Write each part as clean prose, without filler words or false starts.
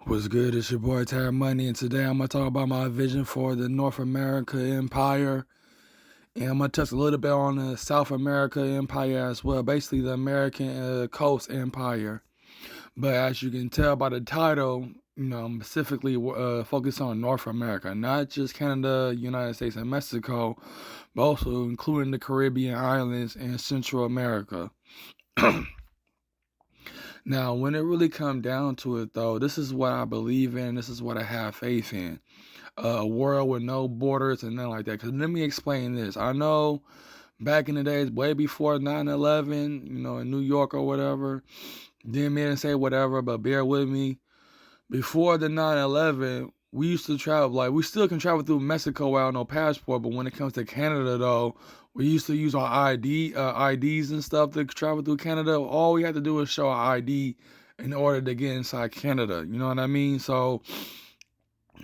What's good? It's your boy Terra Money, and today I'm gonna talk about my vision for the North America Empire, and I'm gonna touch a little bit on the South America Empire as well, basically the American Coast Empire. But as you can tell by the title, I'm specifically focused on North America, not just Canada, United States, and Mexico, but also including the Caribbean islands and Central America. Now, when it really comes down to it, though, this is what I believe in. This is what I have faith in. A world with no borders and nothing like that. Because let me explain this. I know back in the days, way before 9/11, in New York or whatever, didn't mean to say whatever, but bear with me. Before the 9/11, we used to travel, like, we still can travel through Mexico without no passport, but when it comes to Canada, though, we used to use our IDs and stuff to travel through Canada. All we had to do is show our ID in order to get inside Canada. You know what I mean? So,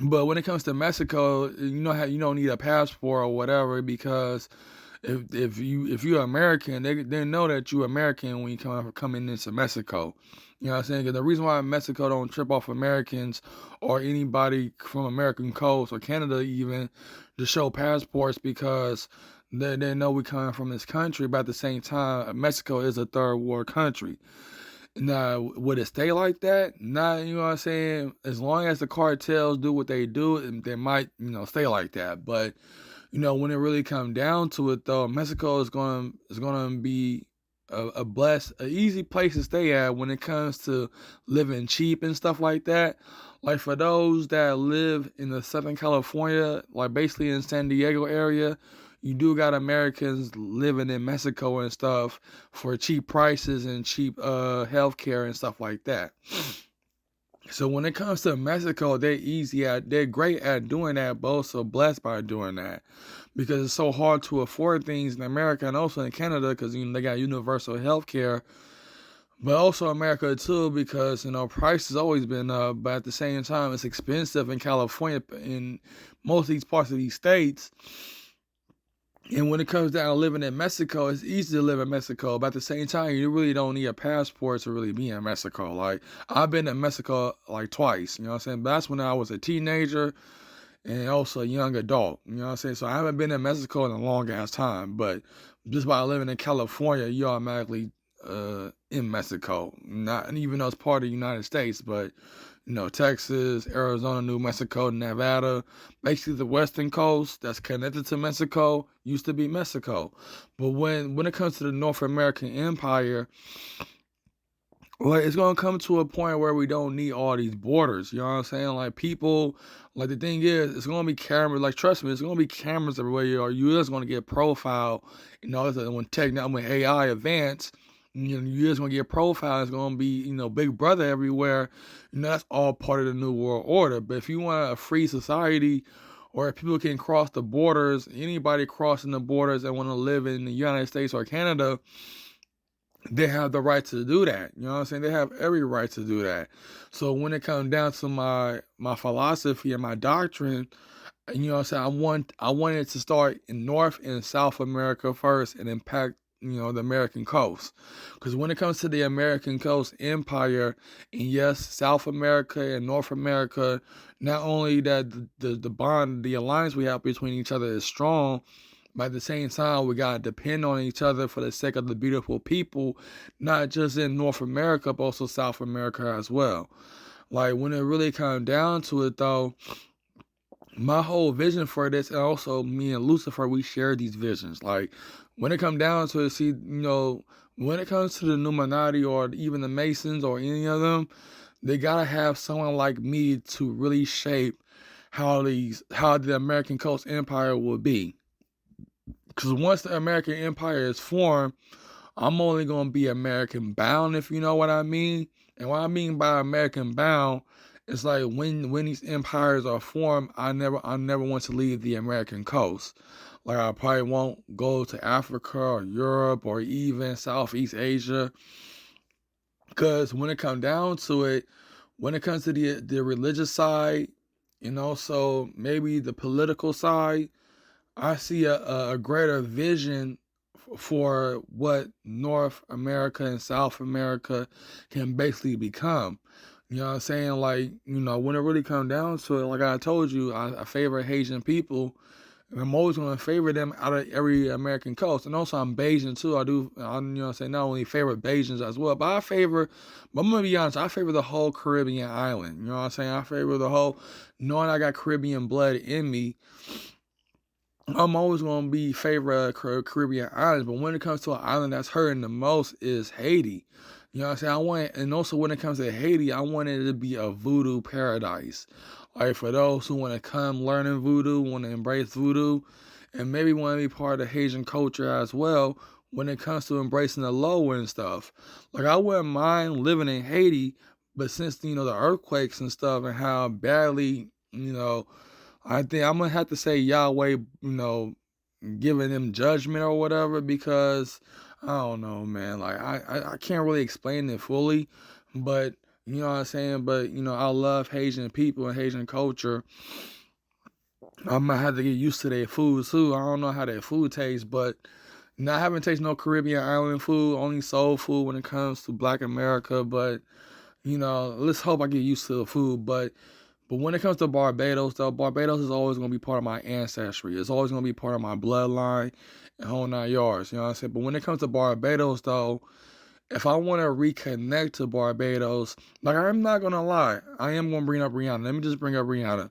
but when it comes to Mexico, you know how you don't need a passport or whatever, because if you're American, they know that you're American when you coming into Mexico. You know what I'm saying? 'Cause the reason why Mexico don't trip off Americans or anybody from American coast or Canada even to show passports, because they know we coming from this country, but at the same time, Mexico is a third world country. Now, would it stay like that? Nah, you know what I'm saying? As long as the cartels do what they do, they might, stay like that. But, when it really comes down to it, though, Mexico is gonna be a easy place to stay at when it comes to living cheap and stuff like that. Like for those that live in the Southern California, like basically in San Diego area, you do got Americans living in Mexico and stuff for cheap prices and cheap healthcare and stuff like that. So when it comes to Mexico, they're great at doing that, but also blessed by doing that, because it's so hard to afford things in America and also in Canada, because they got universal health care, but also America too, because price has always been up, but at the same time it's expensive in California, in most of these parts of these states. And when it comes down to living in Mexico, it's easy to live in Mexico, but at the same time, you really don't need a passport to really be in Mexico. Like, I've been to Mexico like twice, you know what I'm saying? But that's when I was a teenager and also a young adult, you know what I'm saying? So I haven't been in Mexico in a long ass time, but just by living in California, you're automatically in Mexico. Not even though it's part of the United States, but Texas, Arizona, New Mexico, Nevada, basically the western coast that's connected to Mexico used to be Mexico. But when it comes to the North American Empire, well, it's gonna come to a point where we don't need all these borders. You know what I'm saying? Like people, like the thing is, it's gonna be cameras. Like trust me, it's gonna be cameras everywhere you are. You're just gonna get profiled. When AI advance, you're just gonna get profiled. It's gonna be Big Brother everywhere. That's all part of the New World Order. But if you want a free society, or if people can cross the borders, anybody crossing the borders and want to live in the United States or Canada, they have the right to do that. You know what I'm saying? They have every right to do that. So when it comes down to my philosophy and my doctrine, you know what I'm saying, I wanted to start in North and South America first and impact the American coast. Because when it comes to the American coast empire, and yes, South America and North America, not only that the bond, the alliance we have between each other is strong, but at the same time, we gotta depend on each other for the sake of the beautiful people, not just in North America, but also South America as well. Like when it really comes down to it, though, my whole vision for this, and also me and Lucifer, we share these visions. Like when it comes down to it, when it comes to the Illuminati or even the Masons or any of them, they gotta have someone like me to really shape how the American Coast Empire will be. Because once the American Empire is formed, I'm only going to be American bound, if you know what I mean. And what I mean by American bound, it's like when these empires are formed, I never want to leave the American coast. Like I probably won't go to Africa or Europe or even Southeast Asia. Because when it comes down to it, when it comes to the religious side and also maybe the political side, I see a greater vision for what North America and South America can basically become. You know what I'm saying? Like, when it really comes down to it, like I told you, I favor Haitian people. And I'm always going to favor them out of every American coast. And also, I'm Bayesian too. I'm, not only favor Bayesians as well, but I'm going to be honest, I favor the whole Caribbean island. You know what I'm saying? I favor the whole, knowing I got Caribbean blood in me, I'm always going to be favor Caribbean islands. But when it comes to an island that's hurting the most is Haiti. You know what I'm saying? And also when it comes to Haiti, I want it to be a voodoo paradise. Like for those who want to come learning voodoo, want to embrace voodoo, and maybe want to be part of the Haitian culture as well when it comes to embracing the low and stuff. Like I wouldn't mind living in Haiti, but since, the earthquakes and stuff and how badly, I think I'm going to have to say Yahweh, giving them judgment or whatever, because I don't know, man. Like I can't really explain it fully, but you know what I'm saying? But I love Haitian people and Haitian culture. I might have to get used to their food too. I don't know how their food tastes, but I haven't tasted no Caribbean island food, only soul food when it comes to Black America. But let's hope I get used to the food. But when it comes to Barbados, though, Barbados is always going to be part of my ancestry. It's always going to be part of my bloodline and whole 9 yards. You know what I'm saying? But when it comes to Barbados, though, if I want to reconnect to Barbados, like I'm not going to lie, I am going to bring up Rihanna. Let me just bring up Rihanna.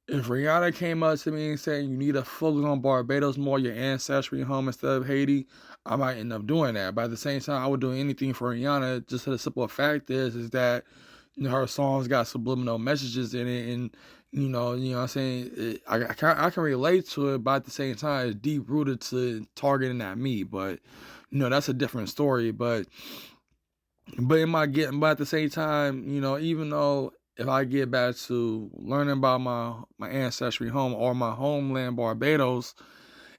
If Rihanna came up to me and said you need to focus on Barbados more, your ancestry home instead of Haiti, I might end up doing that. But at the same time, I would do anything for Rihanna. Just the simple fact is that her songs got subliminal messages in it, and you know what I'm saying. I can relate to it, but at the same time, it's deep rooted to targeting at me. But that's a different story. But but at the same time, even though if I get back to learning about my ancestry home or my homeland Barbados,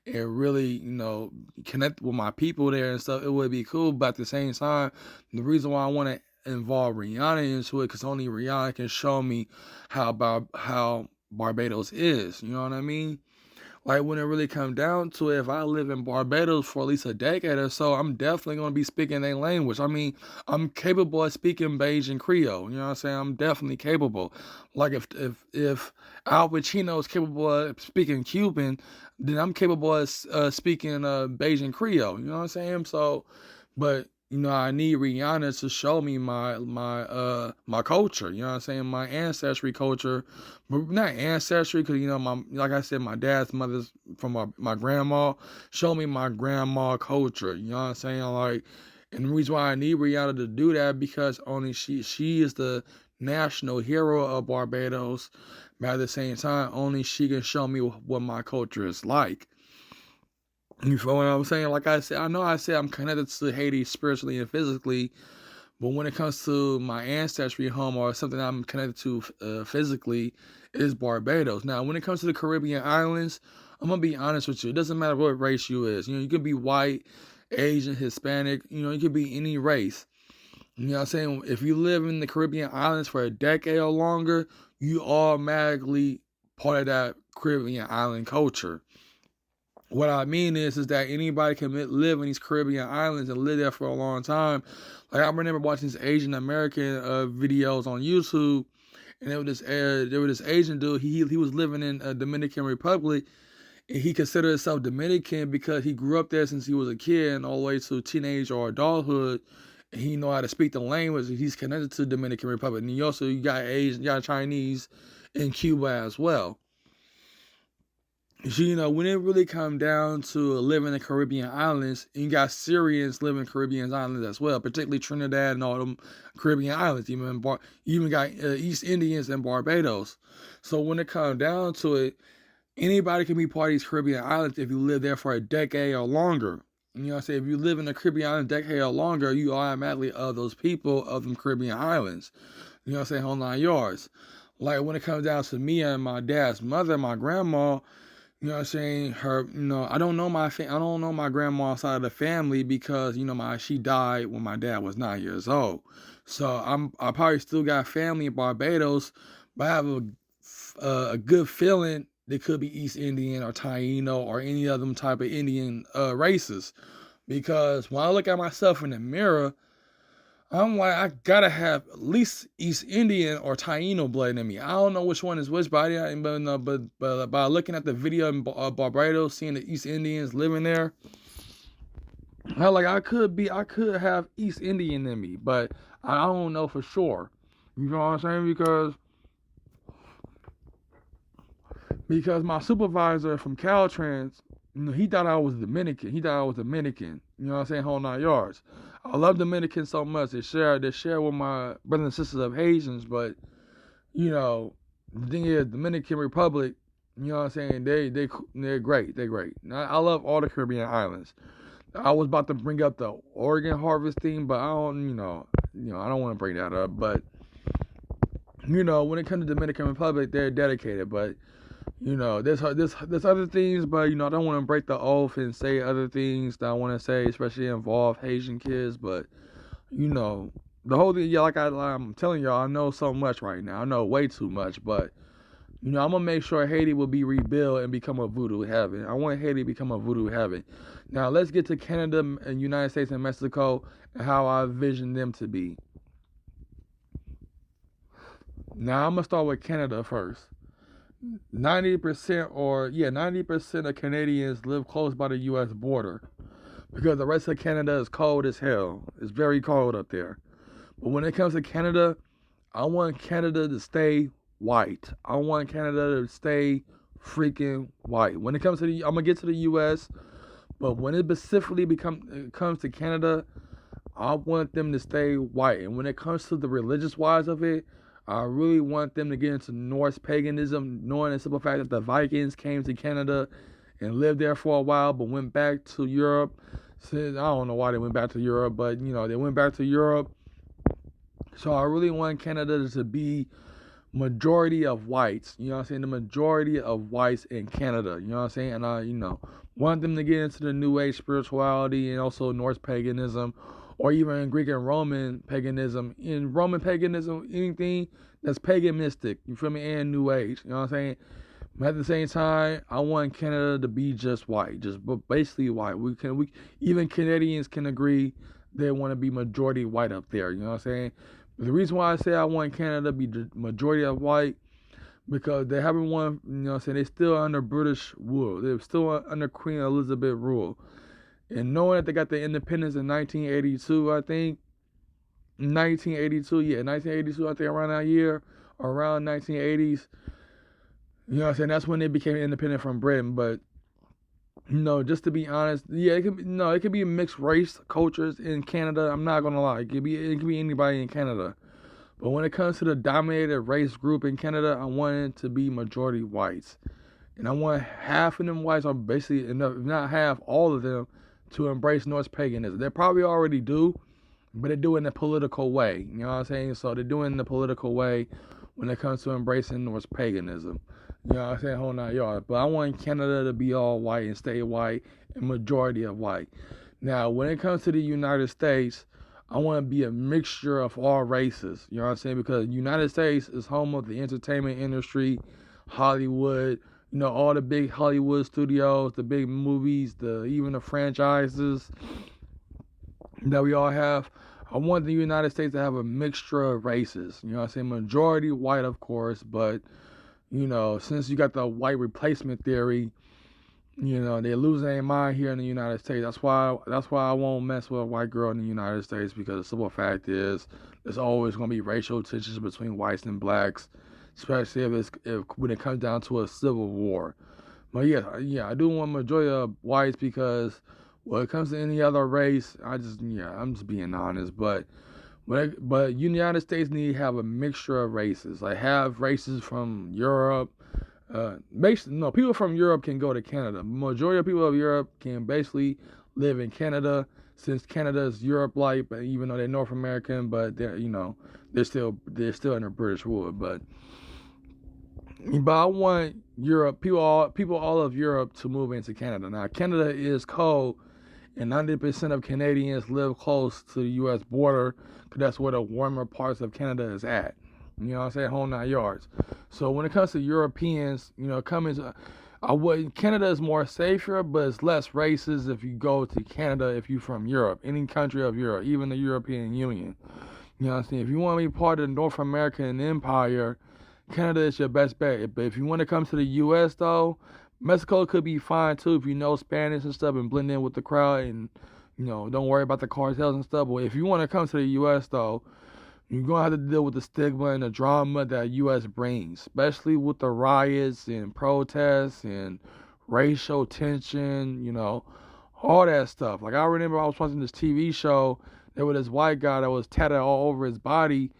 and really, connect with my people there and stuff, it would be cool. But at the same time, the reason why I want to involve Rihanna into it, because only Rihanna can show me how Barbados is. You know what I mean? Like when it really comes down to it, if I live in Barbados for at least a decade or so, I'm definitely going to be speaking their language. I mean, I'm capable of speaking Bajan Creole. You know what I'm saying? I'm definitely capable. Like if Al Pacino is capable of speaking Cuban, then I'm capable of speaking Bajan Creole. You know what I'm saying? So, but I need Rihanna to show me my culture. You know what I'm saying? My ancestry culture, but not ancestry, because like I said, my dad's mother's from my grandma. Show me my grandma culture. You know what I'm saying? Like, and the reason why I need Rihanna to do that, because only she is the national hero of Barbados. But at the same time, only she can show me what my culture is like. You feel what I'm saying? Like I said, I said I'm connected to Haiti spiritually and physically, but when it comes to my ancestry home or something I'm connected to physically, is Barbados. Now, when it comes to the Caribbean islands, I'm gonna be honest with you. It doesn't matter what race you is. You could be white, Asian, Hispanic. You could be any race. You know what I'm saying? If you live in the Caribbean islands for a decade or longer, you automatically part of that Caribbean island culture. What I mean is that anybody can live in these Caribbean islands and live there for a long time. Like I remember watching these Asian American videos on YouTube, and there was this Asian dude. He was living in Dominican Republic, and he considered himself Dominican because he grew up there since he was a kid and all the way to teenage or adulthood. And he know how to speak the language. He's connected to the Dominican Republic. And you got Asian, you got Chinese in Cuba as well. So, when it really come down to living in the Caribbean islands, you got Syrians living in Caribbean islands as well, particularly Trinidad and all them Caribbean islands. Even got East Indians and Barbados. So when it comes down to it, anybody can be part of these Caribbean islands if you live there for a decade or longer. You know what I'm saying? If you live in the Caribbean islands a decade or longer, you automatically of those people of them Caribbean islands. You know what I'm saying? Whole 9 yards. Like when it comes down to me and my dad's mother, my grandma, you know what I'm saying? Her, I don't know my grandma side of the family because, she died when my dad was 9 years old. So I probably still got family in Barbados, but I have a good feeling they could be East Indian or Taino or any of them type of Indian races. Because when I look at myself in the mirror, I'm like, I gotta have at least East Indian or Taino blood in me. I don't know which one is which, but by looking at the video in Barbados, seeing the East Indians living there, I could have East Indian in me, but I don't know for sure. You know what I'm saying? Because my supervisor from Caltrans, he thought I was Dominican. He thought I was Dominican. You know what I'm saying? Whole 9 yards. I love Dominicans so much. They share with my brothers and sisters of Haitians, but the thing is, Dominican Republic, you know what I'm saying? They're great. They're great. I love all the Caribbean islands. I was about to bring up the Oregon harvesting, but I don't, I don't want to bring that up. But when it comes to Dominican Republic, they're dedicated. But there's other things, but I don't want to break the oath and say other things that I want to say, especially involve Haitian kids. But the whole thing, yeah, I'm telling y'all, I know so much right now. I know way too much, but I'm gonna make sure Haiti will be rebuilt and become a voodoo heaven. I want Haiti to become a voodoo heaven. Now let's get to Canada and United States and Mexico and how I envision them to be. Now I'm gonna start with Canada first. 90% of Canadians live close by the U.S. border because the rest of Canada is cold as hell. It's very cold up there. But when it comes to Canada, I want Canada to stay white. I want Canada to stay freaking white. When it comes to I'm gonna get to the U.S., but when it specifically comes to Canada, I want them to stay white. And when it comes to the religious wise of it, I really want them to get into Norse paganism, knowing the simple fact that the Vikings came to Canada and lived there for a while, but went back to Europe. Since I don't know why they went back to Europe, but they went back to Europe. So I really want Canada to be majority of whites. You know what I'm saying? The majority of whites in Canada. You know what I'm saying? And I, want them to get into the New Age spirituality and also Norse paganism, or even Greek and Roman paganism. In Roman paganism, anything that's pagan mystic, you feel me, and New Age. You know what I'm saying? But at the same time, I want Canada to be just white, just basically white. We even Canadians can agree they want to be majority white up there. You know what I'm saying? The reason why I say I want Canada to be the majority of white, because they haven't won, they're still under British rule. They're still under Queen Elizabeth rule. And knowing that they got the independence in 1982, I think, 1982, I think around that year, around 1980s, that's when they became independent from Britain. But, just to be honest, yeah, it could be mixed race cultures in Canada. I'm not gonna lie, it could be anybody in Canada. But when it comes to the dominated race group in Canada, I want it to be majority whites. And I want half of them whites, or basically, if not half, all of them, to embrace Norse paganism. They probably already do, but they do it in a political way. You know what I'm saying? So they're doing it in a political way when it comes to embracing Norse paganism. You know what I'm saying? Whole 9 yards. But I want Canada to be all white and stay white and majority of white. Now, when it comes to the United States, I want to be a mixture of all races. You know what I'm saying? Because the United States is home of the entertainment industry, Hollywood, all the big Hollywood studios, the big movies, even the franchises that we all have. I want the United States to have a mixture of races. You know what I'm saying? Majority white, of course, but since you got the white replacement theory, they're losing their mind here in the United States. That's why I won't mess with a white girl in the United States, because the simple fact is there's always gonna be racial tensions between whites and blacks, especially if when it comes down to a civil war. But yeah, I do want majority of whites, because when it comes to any other race, I'm just being honest. But United States need to have a mixture of races. Like, have races from Europe. People from Europe can go to Canada. Majority of people of Europe can basically live in Canada, since Canada is Europe-like, but even though they're North American, but they're still under British rule. But I want people all of Europe to move into Canada. Now, Canada is cold, and 90% of Canadians live close to the U.S. border, because that's where the warmer parts of Canada is at. You know what I'm saying? Whole 9 yards. So when it comes to Europeans, I would Canada is more safer, but it's less racist if you go to Canada if you're from Europe, any country of Europe, even the European Union. You know what I'm saying? If you want to be part of the North American Empire, Canada is your best bet. But if you want to come to the U.S. though, Mexico could be fine too if you know Spanish and stuff and blend in with the crowd and don't worry about the cartels and stuff. But if you want to come to the U.S. though, you're gonna have to deal with the stigma and the drama that U.S. brings, especially with the riots and protests and racial tension. All that stuff. Like I remember I was watching this TV show. There was this white guy that was tatted all over his body.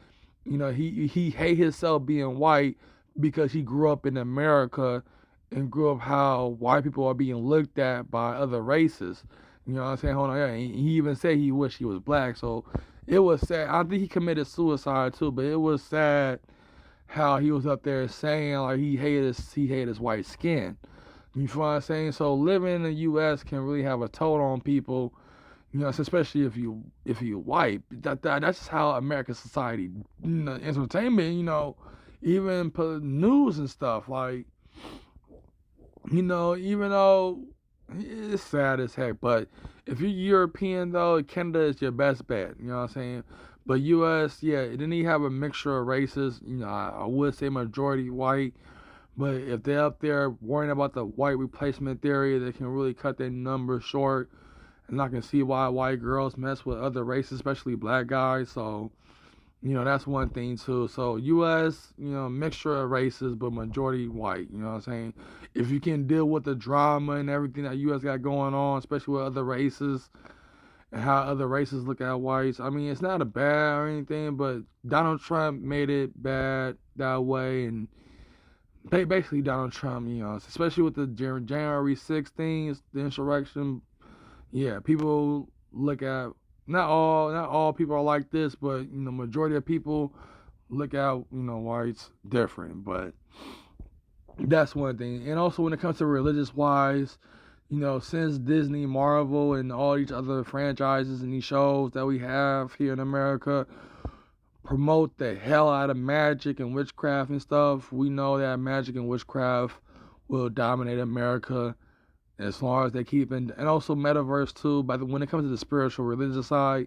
He hate himself being white because he grew up in America and grew up how white people are being looked at by other races. You know what I'm saying? Hold on, yeah. He even said he wished he was black. So it was sad. I think he committed suicide too, but it was sad how he was up there saying like he hated his white skin. You feel what I'm saying? So living in the U.S. can really have a toll on people. Especially if you white. That's just how American society, entertainment. Even news and stuff. Like, even though it's sad as heck, but if you're European though, Canada is your best bet. You know what I'm saying? But U.S., yeah, it didn't even have a mixture of races. I would say majority white. But if they're up there worrying about the white replacement theory, they can really cut their numbers short. And I can see why white girls mess with other races, especially black guys. So, that's one thing too. So U.S., mixture of races, but majority white. You know what I'm saying? If you can deal with the drama and everything that U.S. got going on, especially with other races and how other races look at whites. I mean, it's not a bad or anything, but Donald Trump made it bad that way. And basically Donald Trump, especially with the January 6th things, the insurrection. Yeah, people look at not all people are like this, but majority of people look at whites different. But that's one thing. And also when it comes to religious wise, since Disney, Marvel, and all these other franchises and these shows that we have here in America promote the hell out of magic and witchcraft and stuff, we know that magic and witchcraft will dominate America as long as they keep and also metaverse too. But when it comes to the spiritual religious side,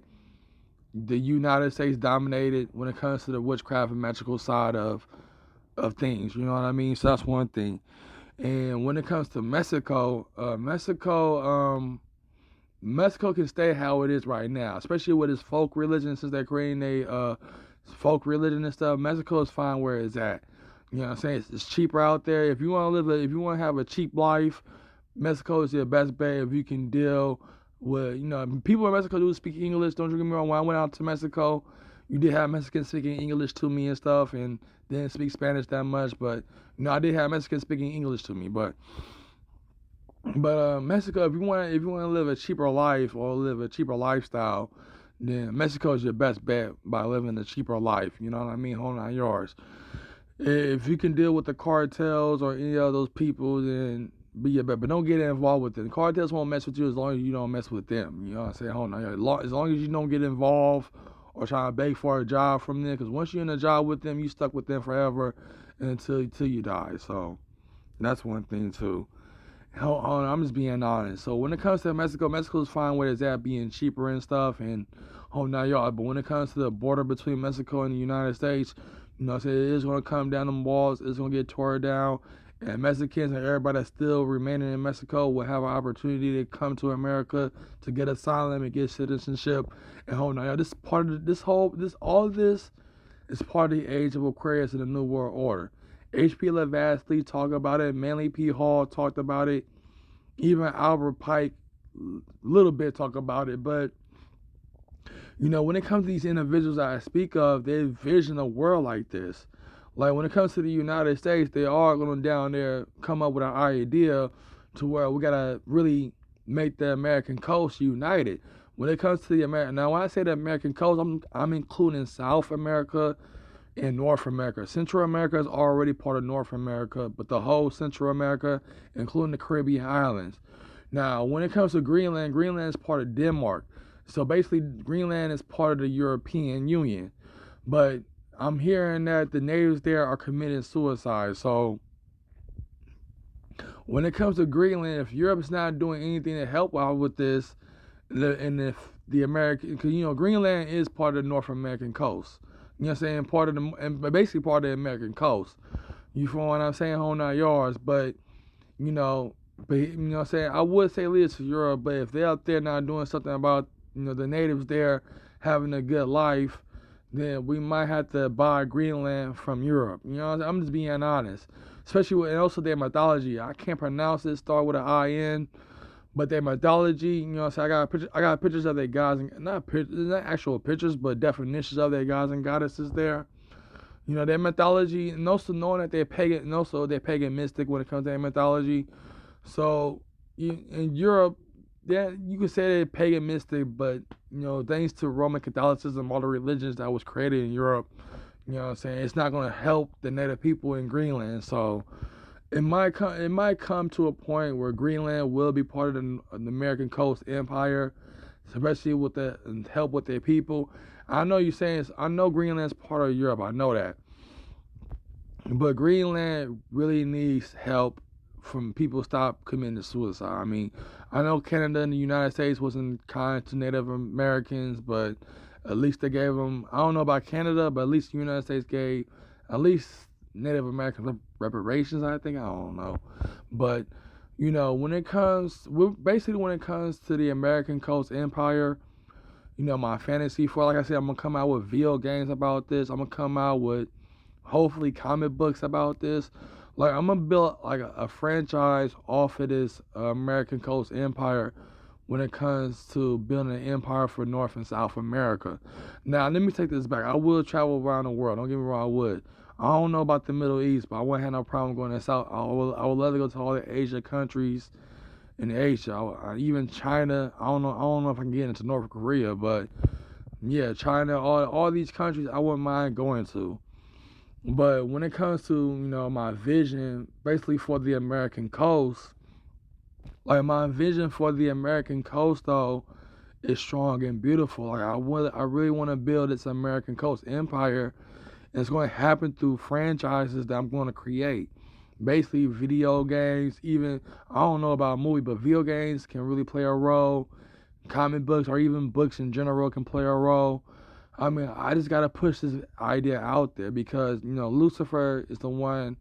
the United States dominated when it comes to the witchcraft and magical side of things. You know what I mean? So that's one thing. And when it comes to Mexico, Mexico can stay how it is right now, especially with its folk religion. Since they're creating a folk religion and stuff, Mexico is fine where it's at. You know what I'm saying? It's cheaper out there. If you want to have a cheap life, Mexico is your best bet. If you can deal with, people in Mexico do speak English. Don't you get me wrong. When I went out to Mexico, you did have Mexicans speaking English to me and stuff, and didn't speak Spanish that much. But I did have Mexicans speaking English to me. But Mexico, if you want to live a cheaper life or live a cheaper lifestyle, then Mexico is your best bet by living a cheaper life. You know what I mean? Hold on yours. If you can deal with the cartels or any of those people, then be your bet. But don't get involved with them. The cartels won't mess with you as long as you don't mess with them. You know what I'm saying? Hold on. As long as you don't get involved or try to beg for a job from them, because once you're in a job with them, you stuck with them forever until you die. So that's one thing too. Hold on, I'm just being honest. So when it comes to Mexico, Mexico's fine where it's at, being cheaper and stuff, and y'all. But when it comes to the border between Mexico and the United States, I said it is gonna come down them walls, it's gonna get torn down, and Mexicans and everybody that's still remaining in Mexico will have an opportunity to come to America to get asylum and get citizenship. And y'all. This part of all of this is part of the age of Aquarius and the New World Order. H.P. Blavatsky talked about it. Manly P. Hall talked about it. Even Albert Pike, a little bit talk about it. But, when it comes to these individuals that I speak of, they envision a world like this. Like, when it comes to the United States, they are going down there come up with an idea to where we got to really make the American coast united. When it comes to the American, now when I say the American coast, I'm including South America in North America. Central America is already part of North America, but the whole Central America, including the Caribbean islands. Now, when it comes to Greenland, Greenland is part of Denmark. So basically, Greenland is part of the European Union. But I'm hearing that the natives there are committing suicide. So When it comes to Greenland, if Europe's not doing anything to help out with this, and if the American, because Greenland is part of the North American coast. You know what I'm saying? Part of the, and basically part of the American coast. You feel what I'm saying? Whole 9 yards. But you know, what I'm saying? I would say lead to Europe, but if they're out there not doing something about the natives there having a good life, then we might have to buy Greenland from Europe. I'm just being honest. Especially with, and also their mythology. I can't pronounce it. Start with an I-N. But their mythology, so I got pictures of their gods, and not actual pictures, but definitions of their gods and goddesses there. Their mythology, and also knowing that they're pagan, and also they're pagan mystic when it comes to their mythology. So in Europe, yeah, you could say they're pagan mystic, but thanks to Roman Catholicism, all the religions that was created in Europe, it's not going to help the native people in Greenland. So it might come to a point where Greenland will be part of the American Coast Empire, especially with the help with their people. I know you're saying, I know Greenland's part of Europe. I know that, but Greenland really needs help from people stop committing suicide. I mean, I know Canada and the United States wasn't kind to Native Americans, but at least they gave them. I don't know about Canada, but at least the United States gave at least Native American reparations. I think, I don't know, but when it comes to the American Coast Empire, my fantasy for, like I said, I'm gonna come out with video games about this. I'm gonna come out with hopefully comic books about this. Like, I'm gonna build like a franchise off of this American Coast Empire when it comes to building an empire for North and South America. Now, let me take this back. I will travel around the world. Don't get me wrong, I would. I don't know about the Middle East, but I wouldn't have no problem going to South. I would love to go to all the Asia countries in Asia. Even China. I don't know if I can get into North Korea, but yeah, China, all these countries I wouldn't mind going to. But when it comes to, my vision basically for the American coast, like my vision for the American coast though is strong and beautiful. Like I really want to build this American coast empire, and it's going to happen through franchises that I'm going to create. Basically video games, even, I don't know about a movie, but video games can really play a role. Comic books or even books in general can play a role. I mean, I just gotta push this idea out there because Lucifer is the one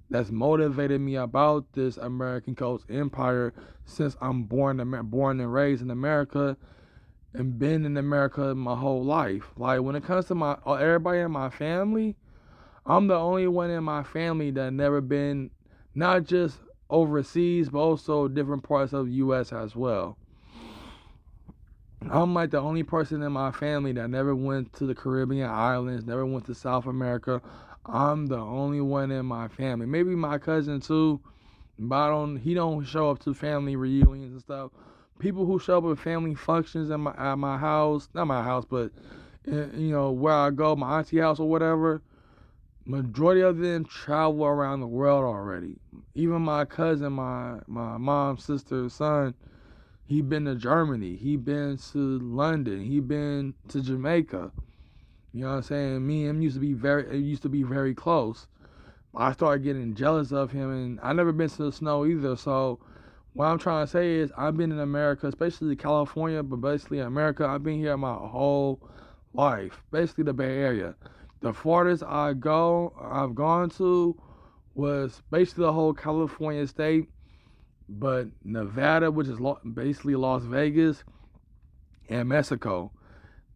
that's motivated me about this American Coast Empire since I'm born and raised in America and been in America my whole life. Like, when it comes to everybody in my family, I'm the only one in my family that never been, not just overseas, but also different parts of the U.S. as well. I'm like the only person in my family that never went to the Caribbean islands, never went to South America. I'm the only one in my family. Maybe my cousin too, but he don't show up to family reunions and stuff. People who show up at family functions at my house, not my house, but where I go, my auntie house or whatever. Majority of them travel around the world already. Even my cousin, my mom's sister's son, he been to Germany. He been to London. He been to Jamaica. You know what I'm saying? Me and him used to be very close. I started getting jealous of him, and I never been to the snow either. So what I'm trying to say is, I've been in America, especially California, but basically America. I've been here my whole life, basically the Bay Area. The farthest I've gone to was basically the whole California state. But Nevada, which is basically Las Vegas, and Mexico,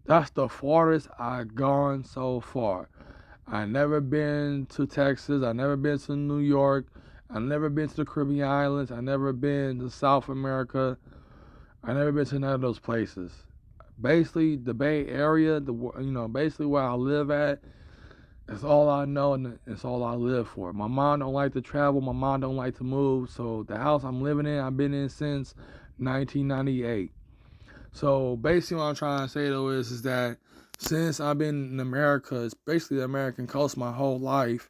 that's the farthest I've gone so far. I never been to Texas. I never been to New York. I never been to the Caribbean islands. I never been to South America. I never been to none of those places. Basically, the Bay Area, basically where I live at, it's all I know, and it's all I live for. My mom don't like to travel. My mom don't like to move. So the house I'm living in, I've been in since 1998. So basically what I'm trying to say though is that since I've been in America, it's basically the American coast my whole life.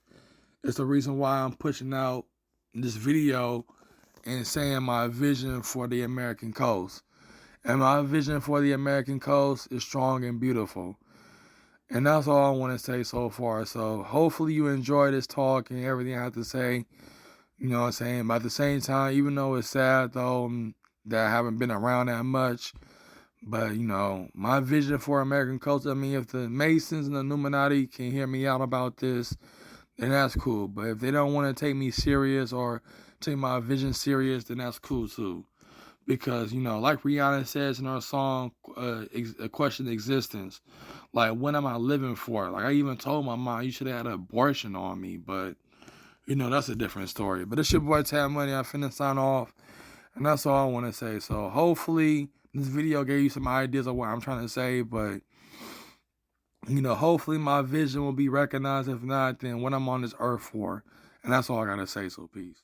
It's the reason why I'm pushing out this video and saying my vision for the American coast. And my vision for the American coast is strong and beautiful. And that's all I want to say so far. So hopefully you enjoy this talk and everything I have to say. You know what I'm saying? But at the same time, even though it's sad though that I haven't been around that much, but you know, my vision for American culture, I mean, if the Masons and the Illuminati can hear me out about this, then that's cool. But if they don't want to take me serious or take my vision serious, then that's cool too. Because, you know, like Rihanna says in her song, A Question of Existence, like, what am I living for? Like, I even told my mom, you should have had an abortion on me. But, you know, that's a different story. But it's your boy Tab Money. I finna sign off. And that's all I want to say. So hopefully this video gave you some ideas of what I'm trying to say. But, you know, hopefully my vision will be recognized. If not, then what I'm on this earth for. And that's all I got to say. So peace.